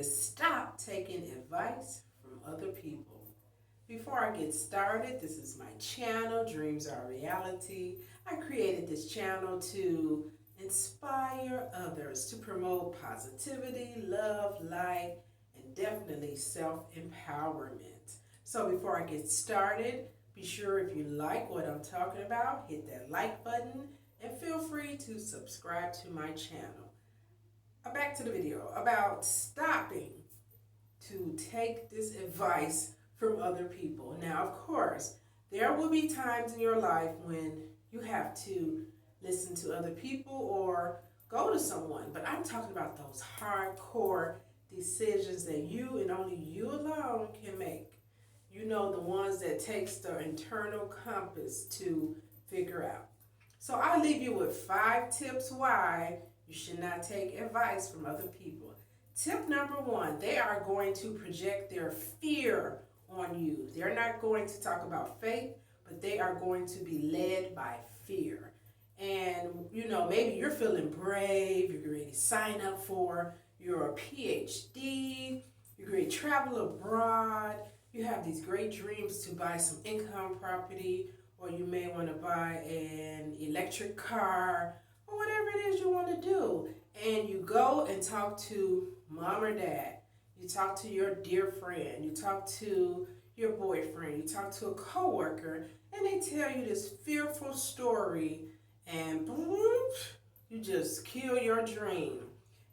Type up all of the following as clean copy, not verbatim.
is stop taking advice from other people. Before I get started, this is my channel, Dreams Are Reality. I created this channel to inspire others, to promote positivity, love, light, and definitely self-empowerment. So before I get started, be sure if you like what I'm talking about, hit that like button and feel free to subscribe to my channel. Back to the video about stopping to take this advice from other people. Now, of course, there will be times in your life when you have to listen to other people or go to someone, but I'm talking about those hardcore decisions that you and only you alone can make. You know, the ones that takes the internal compass to figure out. So I'll leave you with 5 tips why you should not take advice from other people. Tip number 1, they are going to project their fear on you. They're not going to talk about faith, but they are going to be led by fear. And, you know, maybe you're feeling brave, you're ready to sign up for your PhD, you're ready to travel abroad, you have these great dreams to buy some income property, or you may want to buy an electric car, or whatever it is you want to do. And you go and talk to mom or dad, you talk to your dear friend, you talk to your boyfriend, you talk to a coworker, and they tell you this fearful story, and boom, you just kill your dream.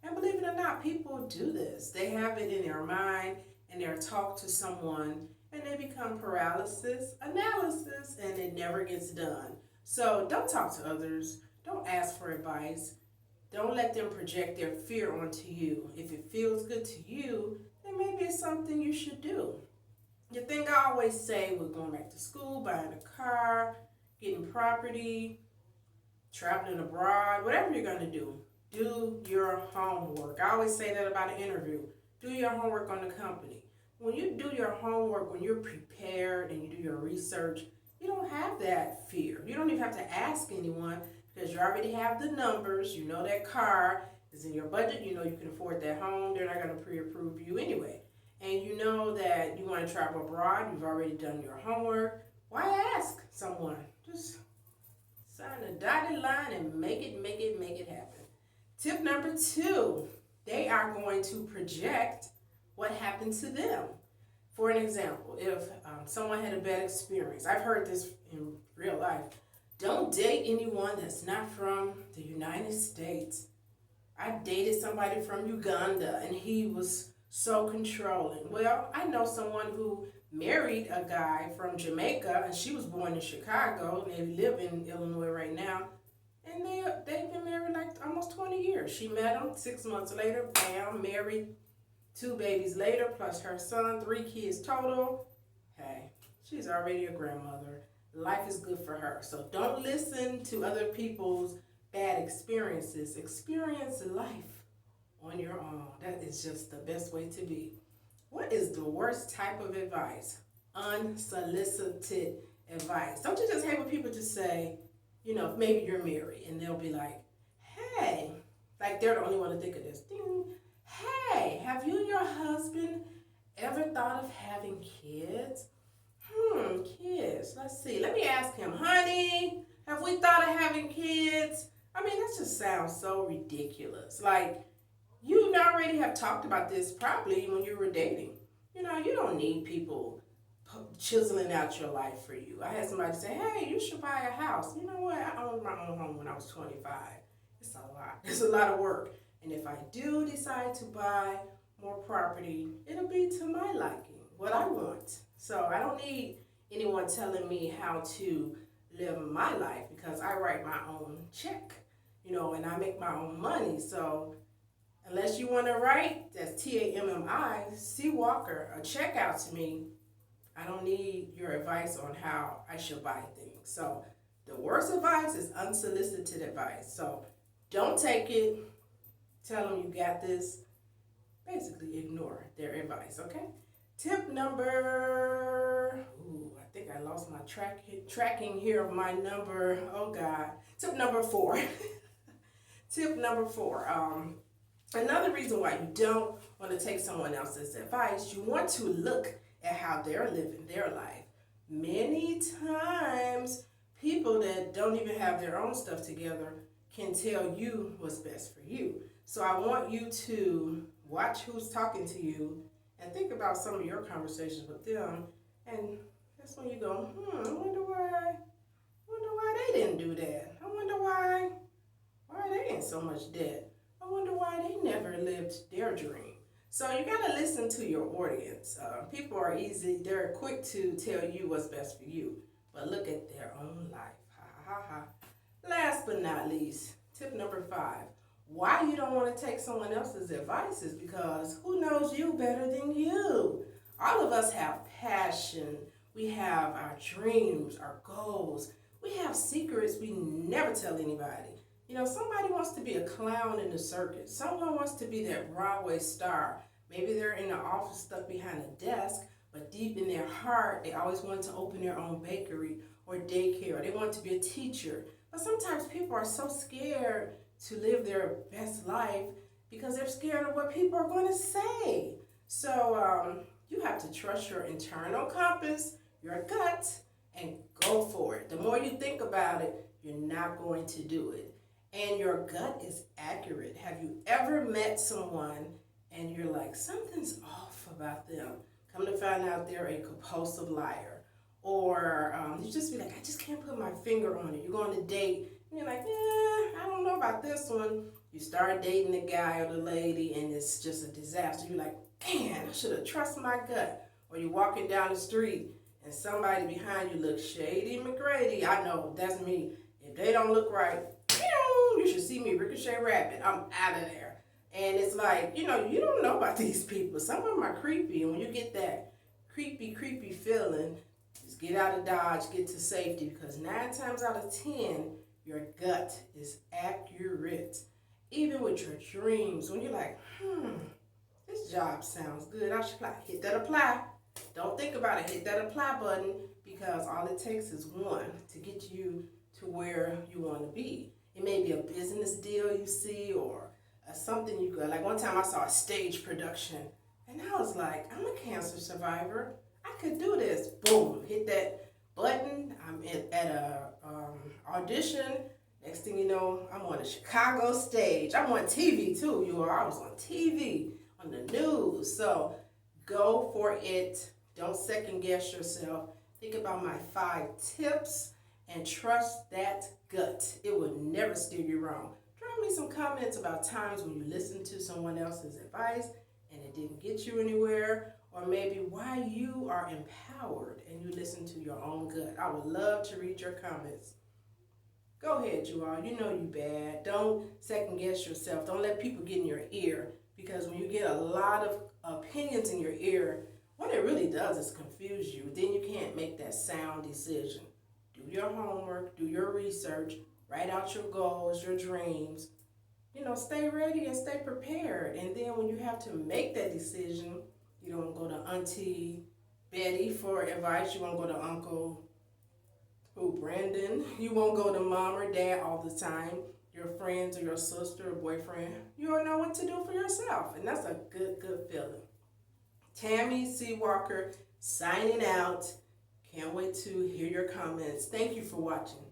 And believe it or not, people do this. They have it in their mind, and they'll talk to someone, and they become paralysis analysis, and it never gets done. So don't talk to others. Don't ask for advice. Don't let them project their fear onto you. If it feels good to you, then maybe it's something you should do. The thing I always say with going back to school, buying a car, getting property, traveling abroad, whatever you're going to do your homework. I always say that about an interview. Do your homework on the company. When you do your homework, when you're prepared and you do your research, you don't have that fear. You don't even have to ask anyone because you already have the numbers. You know that car is in your budget. You know you can afford that home. They're not going to pre-approve you anyway. And you know that you want to travel abroad. You've already done your homework. Why ask someone? Just sign a dotted line and make it happen. Tip number 2, they are going to project what happened to them. For an example, if someone had a bad experience, I've heard this in real life, don't date anyone that's not from the United States. I dated somebody from Uganda and he was so controlling. Well, I know someone who married a guy from Jamaica and she was born in Chicago and they live in Illinois right now. And they've been married like almost 20 years. She met him 6 months later, bam, married, 2 babies later, plus her son, 3 kids total. Hey, she's already a grandmother. Life is good for her. So don't listen to other people's bad experiences. Experience life on your own. That is just the best way to be. What is the worst type of advice? Unsolicited advice. Don't you just hate when people just say, you know, maybe you're married and they'll be like, hey, like they're the only one to think of this. Ding. Hey, have you and your husband ever thought of having kids? Kids. Let's see. Let me ask him, honey, have we thought of having kids? I mean, that just sounds so ridiculous. Like, you already have talked about this probably when you were dating. You know, you don't need people chiseling out your life for you. I had somebody say, hey, you should buy a house. You know what? I owned my own home when I was 25. It's a lot. It's a lot of work. And if I do decide to buy more property, it'll be to my liking, what I want. So I don't need anyone telling me how to live my life because I write my own check, you know, and I make my own money. So unless you want to write, that's Tammi, C. Walker, a check out to me, I don't need your advice on how I should buy things. So the worst advice is unsolicited advice. So don't take it. Tell them you got this. Basically ignore their advice, okay? Tip number, I think I lost my tracking here of my number. Oh God. Tip number 4. Tip number 4. Another reason why you don't want to take someone else's advice, you want to look at how they're living their life. Many times, people that don't even have their own stuff together can tell you what's best for you. So I want you to watch who's talking to you and think about some of your conversations with them. And that's when you go, I wonder why they didn't do that. I wonder why are they in so much debt? I wonder why they never lived their dream. So you gotta listen to your audience. People are easy, they're quick to tell you what's best for you, but look at their own life. Ha ha ha. Last but not least, tip number 5. Why you don't want to take someone else's advice is because who knows you better than you? All of us have passion. We have our dreams, our goals. We have secrets we never tell anybody. You know, somebody wants to be a clown in the circus. Someone wants to be that Broadway star. Maybe they're in the office stuck behind a desk, but deep in their heart, they always want to open their own bakery or daycare. Or they want to be a teacher. But sometimes people are so scared to live their best life because they're scared of what people are going to say. So you have to trust your internal compass, your gut, and go for it. The more you think about it, you're not going to do it. And your gut is accurate. Have you ever met someone and you're like, something's off about them? Come to find out they're a compulsive liar. Or you just be like, I just can't put my finger on it. You're going to date and you're like, I don't know about this one. You start dating the guy or the lady and it's just a disaster. You're like, man, I should have trusted my gut. Or you're walking down the street and somebody behind you looks shady McGrady. I know, that's me. If they don't look right, you should see me ricochet rabbit. I'm out of there. And it's like, you don't know about these people. Some of them are creepy. And when you get that creepy feeling, just get out of Dodge, get to safety. Because 9 times out of 10, your gut is accurate. Even with your dreams, when you're like, this job sounds good, I should apply. Hit that apply. Don't think about it. Hit that apply button because all it takes is one to get you to where you want to be. It may be a business deal you see or something you go. Like one time I saw a stage production and I was like, I'm a cancer survivor. I could do this. Boom, hit that button. I'm at a audition. Next thing you know, I'm on a Chicago stage. I'm on TV too, you all. I was on TV, on the news. So go for it. Don't second guess yourself. Think about my 5 tips and trust that gut. It will never steer you wrong. Drop me some comments about times when you listened to someone else's advice and it didn't get you anywhere, or maybe why you are empowered and you listen to your own gut. I would love to read your comments. Go ahead, you all. You know you bad. Don't second guess yourself. Don't let people get in your ear, because when you get a lot of opinions in your ear, what it really does is confuse you. Then you can't make that sound decision. Do your homework, do your research, write out your goals, your dreams. Stay ready and stay prepared. And then when you have to make that decision, you don't go to Auntie Betty for advice. You won't go to Uncle Brandon. You won't go to Mom or Dad all the time. Your friends or your sister or boyfriend. You don't know what to do for yourself. And that's a good feeling. Tammy C. Walker signing out. Can't wait to hear your comments. Thank you for watching.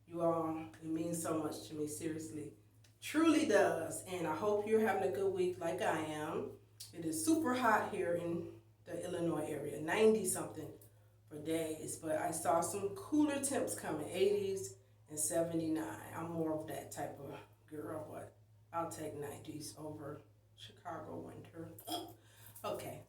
You all, it means so much to me, seriously. Truly does. And I hope you're having a good week like I am. It is super hot here in the Illinois area, 90-something for days. But I saw some cooler temps coming, 80s and 79. I'm more of that type of girl, but I'll take 90s over Chicago winter. Okay.